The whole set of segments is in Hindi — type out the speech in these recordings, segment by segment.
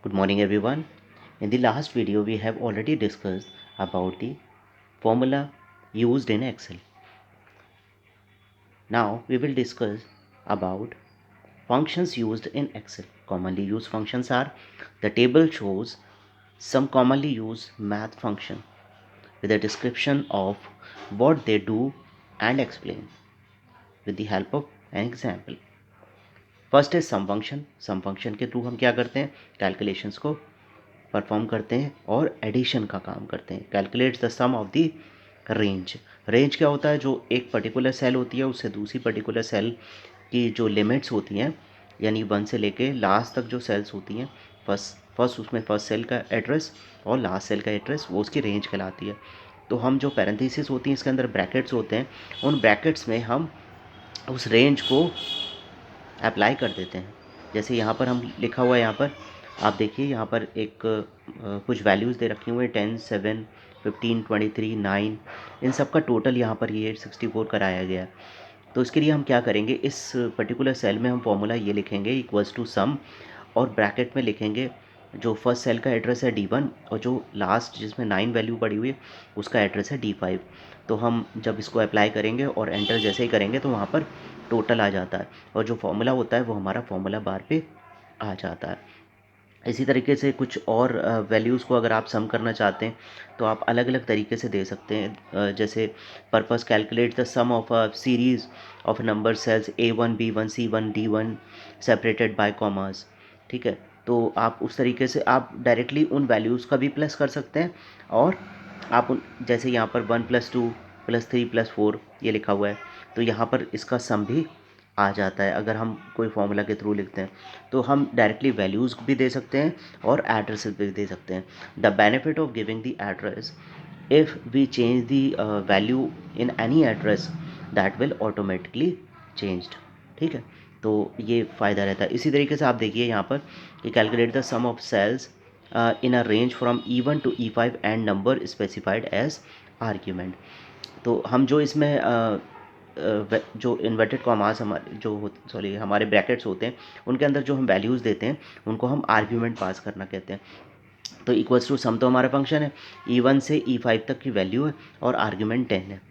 Good morning everyone. In the last video we have already discussed about the formula used in Excel. Now we will discuss about functions used in Excel. Commonly used functions are: the table shows some commonly used math function with a description of what they do and explain with the help of an example. First है सम फंक्शन के थ्रू हम क्या करते हैं, कैलकुलेशंस को परफॉर्म करते हैं और एडिशन का काम करते हैं. Calculates the sum of the range. Range क्या होता है? जो एक पर्टिकुलर सेल होती है उससे दूसरी पर्टिकुलर सेल की जो लिमिट्स होती हैं, यानी 1 से लेके लास्ट तक जो सेल्स होती हैं, फर्स्ट उसमें फर्स्ट सेल का एड्रेस और लास्ट सेल का एड्रेस, वो उसकी रेंज कहलाती है. तो हम जो पैरेंथेसिस होती हैं इसके अंदर ब्रैकेट्स होते हैं, उन ब्रैकेट्स में हम उस रेंज को अप्लाई कर देते हैं. जैसे यहाँ पर हम लिखा हुआ है, यहाँ पर आप देखिए, यहाँ पर एक कुछ वैल्यूज़ दे रखी हुई हैं, 10, 7, 15, 23, 9, इन सब का टोटल यहाँ पर ये 64 कराया गया है. तो इसके लिए हम क्या करेंगे, इस पर्टिकुलर सेल में हम फॉर्मूला ये लिखेंगे इक्वल्स टू सम, और ब्रैकेट में लिखेंगे जो फर्स्ट सेल का एड्रेस है D1 और जो लास्ट जिसमें 9 वैल्यू पड़ी हुई है उसका एड्रेस है D5. तो हम जब इसको अप्लाई करेंगे और एंटर जैसे ही करेंगे तो वहाँ पर टोटल आ जाता है, और जो फॉर्मूला होता है वो हमारा फॉर्मूला बार पे आ जाता है. इसी तरीके से कुछ और वैल्यूज़ को अगर आप सम करना चाहते हैं तो आप अलग अलग तरीके से दे सकते हैं. जैसे purpose calculate the sum of a series of number cells A1, B1, C1, D1 separated by commas. ठीक है, तो आप उस तरीके से आप डायरेक्टली उन वैल्यूज़ का भी प्लस कर सकते हैं, और आप जैसे यहाँ पर 1 + 2 + 3 + 4 ये लिखा हुआ है, तो यहाँ पर इसका सम भी आ जाता है. अगर हम कोई फॉर्मूला के थ्रू लिखते हैं तो हम डायरेक्टली वैल्यूज़ भी दे सकते हैं और एड्रेसेस भी दे सकते हैं. The benefit of giving the address, if we change the value in any address that will automatically changed. ठीक है, तो ये फ़ायदा रहता है. इसी तरीके से आप देखिए यहाँ पर कि calculate the sum of cells in a range from E1 to E5 and number specified as argument. तो हम जो इसमें जो इन्वर्टेड कॉमास हमारे जो सॉरी हमारे ब्रैकेट्स होते हैं उनके अंदर जो हम वैल्यूज़ देते हैं उनको हम आर्ग्यूमेंट पास करना कहते हैं. तो इक्वल्स टू सम तो हमारा फंक्शन है, E1 से E5 तक की वैल्यू है और आर्ग्यूमेंट 10 है.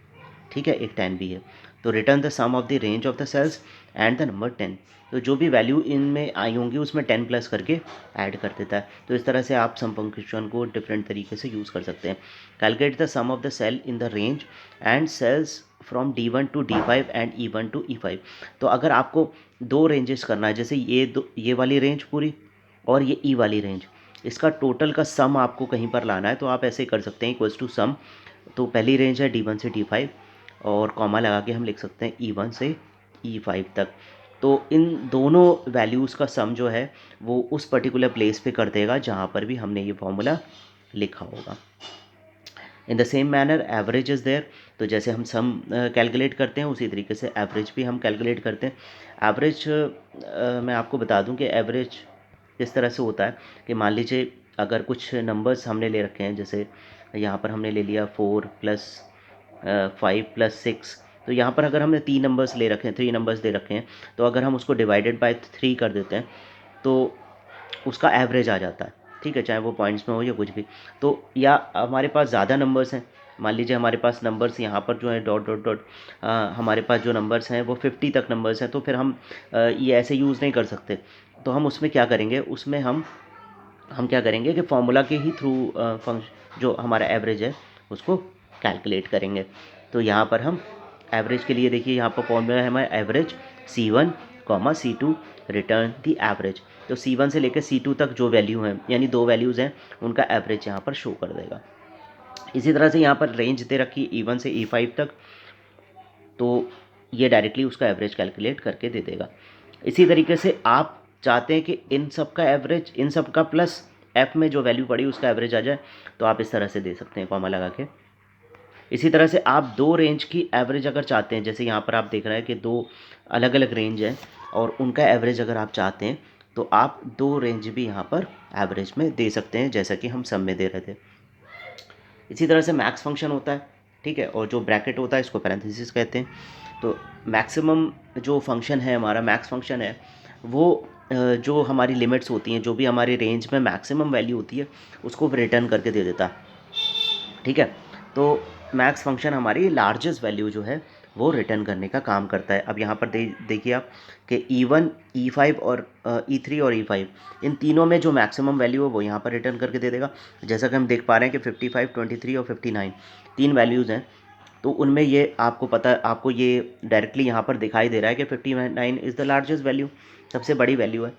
ठीक है, एक 10 भी है. तो return the sum of the range of the cells and the number 10. तो जो भी वैल्यू इनमें आई होंगी उसमें 10 प्लस करके ऐड कर देता है. तो इस तरह से आप सम फंक्शन को डिफरेंट तरीके से यूज़ कर सकते हैं. Calculate the sum of the cell in the range and cells from D1 to D5 and E1 to E5. तो अगर आपको दो रेंजेस करना है, जैसे ये वाली रेंज पूरी और ये E वाली रेंज, इसका टोटल का सम आपको कहीं पर लाना है तो आप ऐसे कर सकते हैं इक्वल्स टू सम. तो पहली रेंज है D1 से D5 और कॉमा लगा के हम लिख सकते हैं E1 से E5 तक. तो इन दोनों वैल्यूज़ का सम जो है वो उस पर्टिकुलर प्लेस पे कर देगा जहाँ पर भी हमने ये फॉर्मूला लिखा होगा. In the same manner average is there. तो जैसे हम सम कैलकुलेट करते हैं उसी तरीके से एवरेज भी हम कैलकुलेट करते हैं. एवरेज मैं आपको बता दूं कि एवरेज इस तरह से होता है कि मान लीजिए अगर कुछ नंबर्स हमने ले रखे हैं, जैसे यहाँ पर हमने ले लिया 4 + 5 + 6. तो यहाँ पर अगर हमने 3 नंबर्स ले रखे हैं, 3 नंबर्स दे रखे हैं, तो अगर हम उसको डिवाइडेड बाय 3 कर देते हैं तो उसका एवरेज आ जाता है. ठीक है, चाहे वो पॉइंट्स में हो या कुछ भी. तो या हमारे पास ज़्यादा नंबर्स हैं, मान लीजिए हमारे पास नंबर्स यहाँ पर जो है डॉट डॉट डॉट, हमारे पास जो नंबर्स हैं वो 50 तक नंबर्स हैं, तो फिर हम ये ऐसे यूज़ नहीं कर सकते. तो हम उसमें क्या करेंगे, उसमें हम क्या करेंगे कि फॉर्मूला के ही थ्रू फंक्शन जो हमारा एवरेज है उसको कैलकुलेट करेंगे. तो यहाँ पर हम एवरेज के लिए देखिए, यहाँ पर फॉर्मूला है हमारा average C1, C2 return the average. तो C1 से लेकर C2 तक जो वैल्यू हैं, यानी दो वैल्यूज़ हैं, उनका एवरेज यहाँ पर शो कर देगा. इसी तरह से यहाँ पर रेंज दे रखी E1 से E5 तक, तो ये डायरेक्टली उसका एवरेज कैलकुलेट करके दे देगा. इसी तरीके से आप चाहते हैं कि इन सब का एवरेज, इन सब का प्लस F में जो वैल्यू पड़ी उसका एवरेज आ जाए, तो आप इस तरह से दे सकते हैं कॉमा लगा के. इसी तरह से आप दो रेंज की एवरेज अगर चाहते हैं, जैसे यहाँ पर आप देख रहे हैं कि दो अलग अलग रेंज हैं और उनका एवरेज अगर आप चाहते हैं तो आप दो रेंज भी यहाँ पर एवरेज में दे सकते हैं, जैसा कि हम सम में दे रहे थे. इसी तरह से मैक्स फंक्शन होता है. ठीक है, और जो ब्रैकेट होता है इसको पैरेंथेसिस कहते हैं. तो मैक्सिमम जो फंक्शन है हमारा, मैक्स फंक्शन है, वो जो हमारी लिमिट्स होती हैं, जो भी हमारी रेंज में मैक्सिमम वैल्यू होती है, उसको रिटर्न करके दे देता है। ठीक है, तो मैक्स फंक्शन हमारी लार्जेस्ट वैल्यू जो है वो रिटर्न करने का काम करता है। अब यहाँ पर देखिए आप कि E1, E5 और E3 और E5, इन तीनों में जो मैक्सिमम वैल्यू है वो यहाँ पर रिटर्न करके दे देगा। जैसा कि हम देख पा रहे हैं कि 55, 23 और 59 तीन वैल्यूज़ हैं, तो उनमें ये आपको पता, आपको ये डायरेक्टली यहाँ पर दिखाई दे रहा है कि 59 इज़ द लार्जेस्ट वैल्यू, सबसे बड़ी वैल्यू है,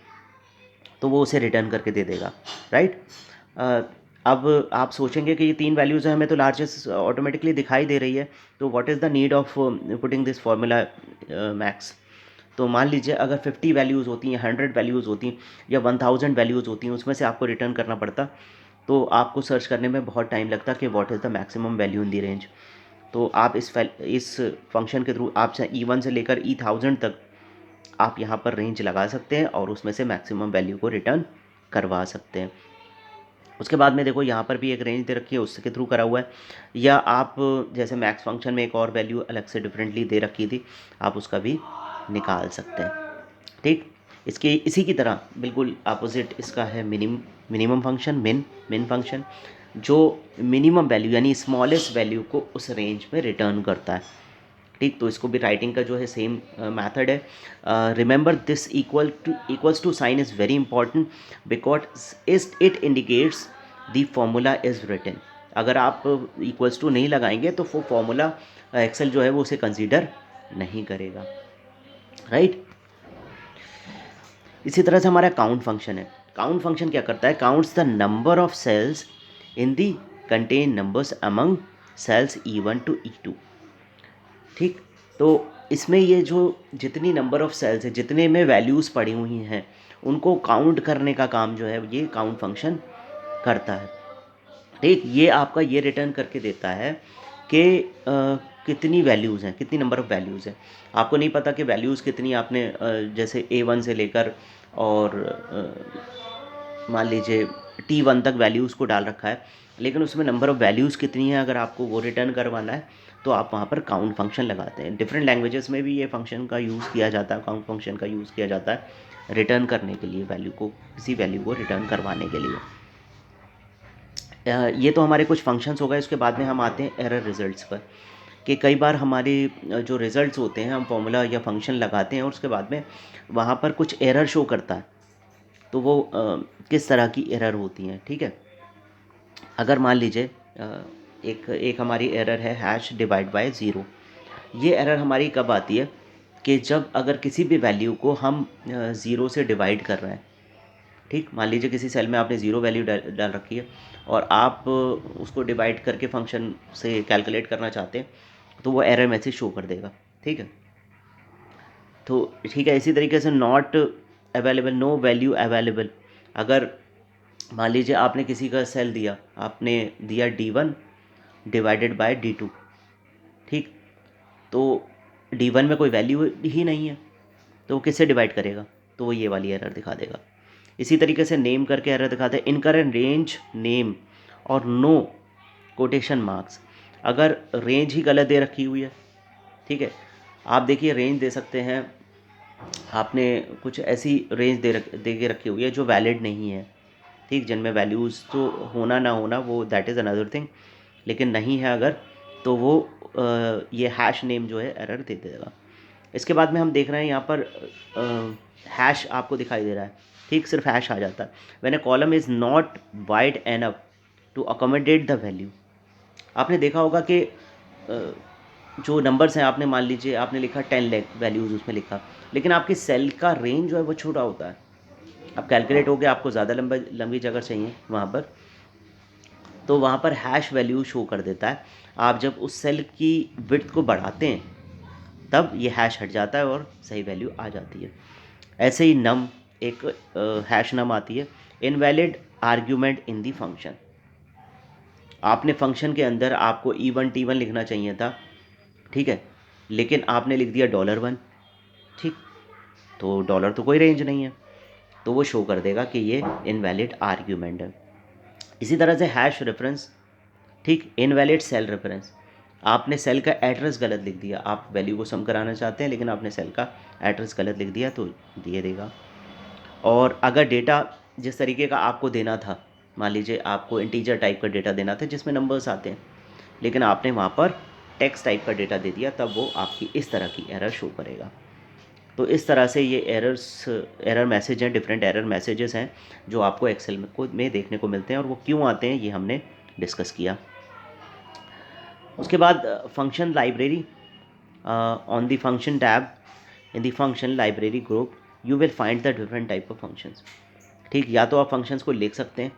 तो वो उसे रिटर्न करके दे देगा, राइट। अब आप सोचेंगे कि ये तीन वैल्यूज़ हैं, हमें तो लार्जेस्ट ऑटोमेटिकली दिखाई दे रही है, तो what is the need of putting this formula max. तो मान लीजिए अगर 50 वैल्यूज़ होती हैं, 100 वैल्यूज़ होती हैं या 1000 वैल्यूज़ होती हैं, उसमें से आपको रिटर्न करना पड़ता, तो आपको सर्च करने में बहुत टाइम लगता कि what is the maximum value in the range. तो आप इस फंक्शन के थ्रू आप E1 से लेकर E1000 तक आप यहाँ पर रेंज लगा सकते हैं और उसमें से मैक्सिमम वैल्यू को रिटर्न करवा सकते हैं। उसके बाद में देखो यहाँ पर भी एक रेंज दे रखी है, उसके थ्रू करा हुआ है, या आप जैसे मैक्स फंक्शन में एक और वैल्यू अलग से डिफरेंटली दे रखी थी, आप उसका भी निकाल सकते हैं। ठीक, इसके इसी की तरह बिल्कुल अपोजिट इसका है मिनिमम फंक्शन, मिन फंक्शन, जो मिनिमम वैल्यू यानी स्मॉलेस्ट वैल्यू को उस रेंज में रिटर्न करता है। ठीक, तो इसको भी राइटिंग का जो है सेम मेथड है। Remember this equals to sign is very important because it indicates the formula is written. अगर आप इक्वल्स टू नहीं लगाएंगे तो वो फॉर्मूला एक्सेल जो है वो उसे कंसीडर नहीं करेगा, राइट। इसी तरह से हमारा काउंट फंक्शन है। काउंट फंक्शन क्या करता है, counts the number of cells in the contain numbers among cells E1 to E2। ठीक, तो इसमें ये जो जितनी नंबर ऑफ सेल्स है, जितने में वैल्यूज़ पड़ी हुई हैं, उनको काउंट करने का काम जो है ये काउंट फंक्शन करता है। ठीक, ये आपका ये रिटर्न करके देता है कि कितनी वैल्यूज़ हैं, कितनी नंबर ऑफ़ वैल्यूज़ हैं। आपको नहीं पता कि वैल्यूज़ कितनी आपने जैसे A1 से लेकर और मान लीजिए T1 तक वैल्यूज़ को डाल रखा है, लेकिन उसमें नंबर ऑफ़ वैल्यूज़ कितनी है अगर आपको वो रिटर्न करवाना है, तो आप वहाँ पर काउंट फंक्शन लगाते हैं। डिफरेंट लैंग्वेजेस में भी ये फंक्शन का यूज़ किया जाता है, काउंट फंक्शन का यूज़ किया जाता है रिटर्न करने के लिए, वैल्यू को, किसी वैल्यू को रिटर्न करवाने के लिए। ये तो हमारे कुछ फंक्शंस हो गए। उसके बाद में हम आते हैं एरर रिजल्ट्स पर, कि कई बार हमारे जो रिज़ल्ट्स होते हैं, हम फॉर्मूला या फंक्शन लगाते हैं और उसके बाद में वहाँ पर कुछ एरर शो करता है, तो वो किस तरह की एरर होती हैं। ठीक है, अगर मान लीजिए एक हमारी एरर है हैश डिवाइड बाय ज़ीरो। ये एरर हमारी कब आती है कि जब अगर किसी भी वैल्यू को हम ज़ीरो से डिवाइड कर रहे हैं। ठीक, मान लीजिए किसी सेल में आपने ज़ीरो वैल्यू डाल रखी है और आप उसको डिवाइड करके फंक्शन से कैलकुलेट करना चाहते हैं, तो वो एरर मैसेज शो कर देगा। ठीक है, तो ठीक है, इसी तरीके से not available, no value available. अगर मान लीजिए आपने किसी का सेल दिया, आपने दिया D1 डिवाइडेड बाय D2। ठीक, तो D1 में कोई वैल्यू ही नहीं है, तो वो किससे डिवाइड करेगा, तो वो ये वाली एरर दिखा देगा। इसी तरीके से नेम करके एरर दिखाते हैं, इनकरेक्ट रेंज नेम और नो कोटेशन मार्क्स। अगर रेंज ही गलत दे रखी हुई है, ठीक है, आप देखिए रेंज दे सकते हैं, आपने कुछ ऐसी रेंज दे के रखी हुई है जो वैलिड नहीं है। ठीक, जिनमें वैल्यूज़ तो होना ना होना वो दैट इज़ अनदर थिंग, लेकिन नहीं है अगर, तो वो ये हैश नेम जो है एरर दे देगा। इसके बाद में हम देख रहे हैं यहाँ पर हैश आपको दिखाई दे रहा है। ठीक, सिर्फ हैश आ जाता है। When a column is not wide enough to accommodate the value. आपने देखा होगा कि जो नंबर्स हैं, आपने मान लीजिए आपने लिखा 10 लाख वैल्यूज़ उसमें लिखा, लेकिन आपकी सेल का रेंज जो है वो छोटा होता है। अब कैलकुलेट हो गया, आपको ज़्यादा लंबी जगह चाहिए वहाँ पर, तो वहाँ पर हैश वैल्यू शो कर देता है। आप जब उस सेल की विड्थ को बढ़ाते हैं तब ये हैश हट जाता है और सही वैल्यू आ जाती है। ऐसे ही नम, एक हैश नम आती है, invalid argument in the function. आपने फंक्शन के अंदर आपको E1 T1 लिखना चाहिए था, ठीक है, लेकिन आपने लिख दिया $1। ठीक, तो डॉलर तो कोई रेंज नहीं है, तो वो शो कर देगा कि ये इनवैलिड आर्ग्यूमेंट है। इसी तरह से हैश रेफरेंस, ठीक, इनवैलिड सेल रेफरेंस। आपने सेल का एड्रेस गलत लिख दिया, आप वैल्यू को सम कराना चाहते हैं लेकिन आपने सेल का एड्रेस गलत लिख दिया, तो दिए देगा। और अगर डेटा जिस तरीके का आपको देना था, मान लीजिए आपको इंटीजर टाइप का डेटा देना था जिसमें नंबर्स आते हैं, लेकिन आपने वहाँ पर टेक्स्ट टाइप का डेटा दे दिया, तब वो आपकी इस तरह की एरर शो करेगा। तो इस तरह से ये एरर मैसेज हैं, डिफरेंट एरर मैसेजेस हैं जो आपको एक्सेल में देखने को मिलते हैं, और वो क्यों आते हैं ये हमने डिस्कस किया। उसके बाद function library, on the function tab in the function library group you will find the different type of functions. ठीक, या तो आप फंक्शंस को लिख सकते हैं,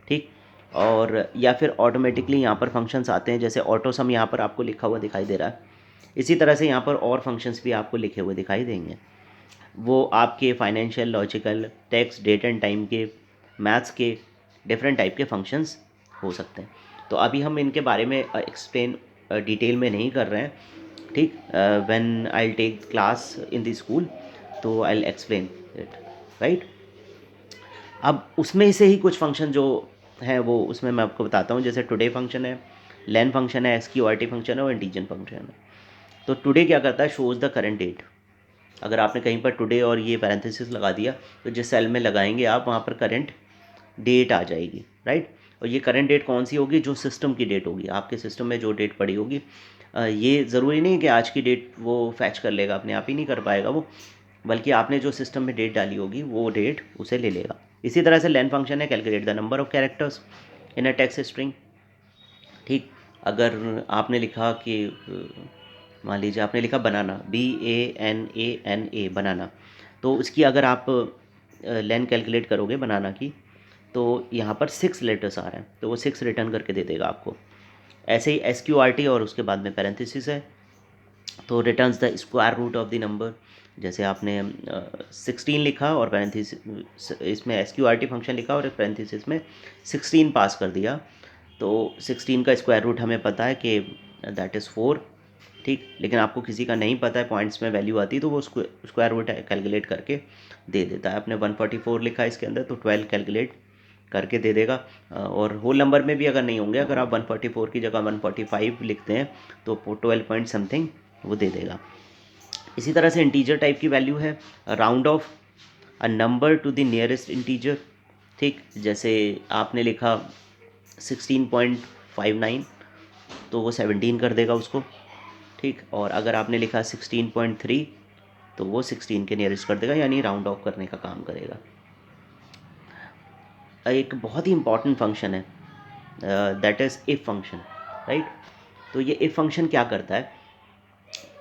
ठीक, और या फिर ऑटोमेटिकली यहाँ पर फंक्शंस आते हैं, जैसे ऑटो सम यहाँ पर आपको लिखा हुआ दिखाई दे रहा है। इसी तरह से यहाँ पर और फंक्शंस भी आपको लिखे हुए दिखाई देंगे। वो आपके financial, logical, text, date and time के, मैथ्स के डिफरेंट टाइप के फंक्शंस हो सकते हैं। तो अभी हम इनके बारे में एक्सप्लेन डिटेल में नहीं कर रहे हैं, ठीक। When I will take class in the school तो I will explain it, right. अब उसमें से ही कुछ फंक्शन जो हैं वो उसमें मैं आपको बताता हूँ, जैसे टुडे फंक्शन है, लेन फंक्शन है, SQRT फंक्शन है और इंटीजर फंक्शन है। तो टुडे क्या करता है, शोज़ द करंट डेट। अगर आपने कहीं पर टुडे और ये पैरेंथेसिस लगा दिया तो जिस सेल में लगाएंगे आप वहाँ पर करंट डेट आ जाएगी, राइट। और ये करंट डेट कौन सी होगी, जो सिस्टम की डेट होगी, आपके सिस्टम में जो डेट पड़ी होगी। ये ज़रूरी नहीं कि आज की डेट वो फैच कर लेगा, अपने आप ही नहीं कर पाएगा वो, बल्कि आपने जो सिस्टम में डेट डाली होगी वो डेट उसे ले लेगा। इसी तरह से लेन फंक्शन है, calculate the number of characters in a text string. ठीक, अगर आपने लिखा कि मान लीजिए आपने लिखा बनाना, BANANA बनाना, तो उसकी अगर आप लेन कैलकुलेट करोगे बनाना की, तो यहाँ पर 6 लेटर्स आ रहे हैं, तो वो 6 रिटर्न करके दे देगा आपको। ऐसे ही SQRT और उसके बाद में पैरेंथेसिस है, तो returns the square root of the number. जैसे आपने 16 लिखा और पैरेंथेसिस इसमें SQRT फंक्शन लिखा और पैरेंथेसिस में 16 पास कर दिया, तो 16 का स्क्वायर रूट हमें पता है कि दैट इज़ 4, ठीक। लेकिन आपको किसी का नहीं पता है, पॉइंट्स में वैल्यू आती है तो वो स्क्वायर रूट कैलकुलेट करके दे देता है। आपने 144 लिखा है इसके अंदर, तो 12 कैलकुलेट करके दे देगा। और होल नंबर में भी अगर नहीं होंगे, अगर आप 144 की जगह 145 लिखते हैं तो 12 पॉइंट समथिंग वो दे देगा। इसी तरह से इंटीजर टाइप की वैल्यू है, round of a number two the nearest integer. ठीक, जैसे आपने लिखा 16.59 तो वो 17 कर देगा उसको, ठीक। और अगर आपने लिखा 16.3 तो वो 16 के नियरेस्ट कर देगा, यानी राउंड ऑफ करने का काम करेगा। एक बहुत ही इंपॉर्टेंट फंक्शन है, that is if function, right. तो ये इफ फंक्शन क्या करता है,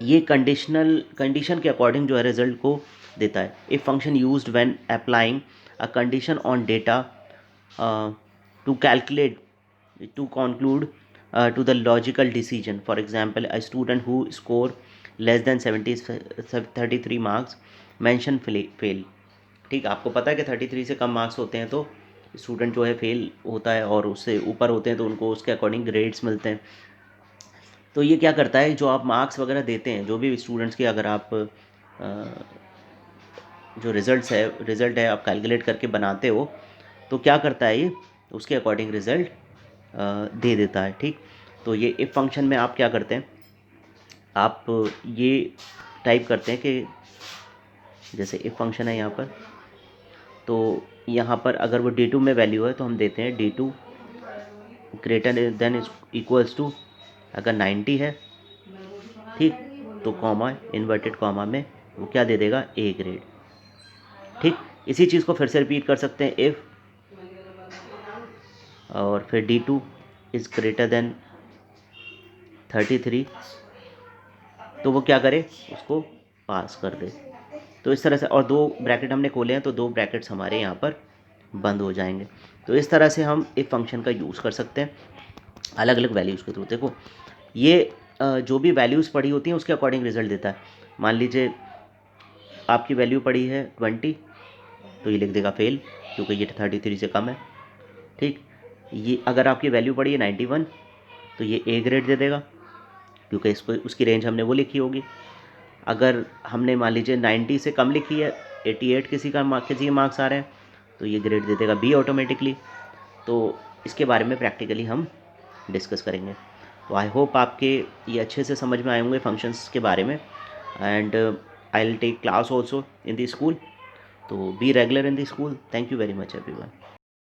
ये कंडीशन के अकॉर्डिंग जो है रिजल्ट को देता है। If function used when applying a condition on data to calculate to conclude to the logical decision. For example, a student who score less than 33 marks mention fail। ठीक, आपको पता है कि 33 से कम मार्क्स होते हैं तो स्टूडेंट जो है फेल होता है, और उससे ऊपर होते हैं तो उनको उसके अकॉर्डिंग ग्रेड्स मिलते हैं। तो ये क्या करता है, जो आप मार्क्स वगैरह देते हैं जो भी स्टूडेंट्स के, अगर आप जो रिज़ल्ट है आप कैलकुलेट करके बनाते हो, तो क्या करता है ये उसके अकॉर्डिंग रिज़ल्ट दे देता है, ठीक। तो ये इफ फंक्शन में आप क्या करते हैं, आप ये टाइप करते हैं कि जैसे इफ फंक्शन है यहाँ पर, तो यहाँ पर अगर वो D2 में वैल्यू है तो हम देते हैं D2 greater than equals to, अगर 90 है, ठीक, तो कॉमा, इन्वर्टेड कॉमा में वो क्या दे देगा, A ग्रेड, ठीक। इसी चीज़ को फिर से रिपीट कर सकते हैं, इफ़ और फिर D2 इज़ ग्रेटर देन 33, तो वो क्या करे, उसको पास कर दे। तो इस तरह से, और दो ब्रैकेट हमने खोले हैं तो दो ब्रैकेट्स हमारे यहाँ पर बंद हो जाएंगे। तो इस तरह से हम इफ फंक्शन का यूज़ कर सकते हैं अलग अलग वैल्यूज़ के थ्रू। देखो ये जो भी वैल्यूज़ पड़ी होती हैं उसके अकॉर्डिंग रिजल्ट देता है। मान लीजिए आपकी वैल्यू पड़ी है 20, तो ये लिख देगा फेल, क्योंकि ये 33 से कम है, ठीक। ये अगर आपकी वैल्यू पड़ी है 91, तो ये A ग्रेड दे देगा, क्योंकि इसको उसकी रेंज हमने वो लिखी होगी। अगर हमने मान लीजिए 90 से कम लिखी है, 88 किसी के मार्क्स आ रहे हैं, तो ये ग्रेड दे देगा B ऑटोमेटिकली। तो इसके बारे में प्रैक्टिकली हम डिस्कस करेंगे। तो आई होप आपके ये अच्छे से समझ में आए होंगे फंक्शंस के बारे में, and I will take class also in the school. तो be regular in the school. Thank you very much everyone.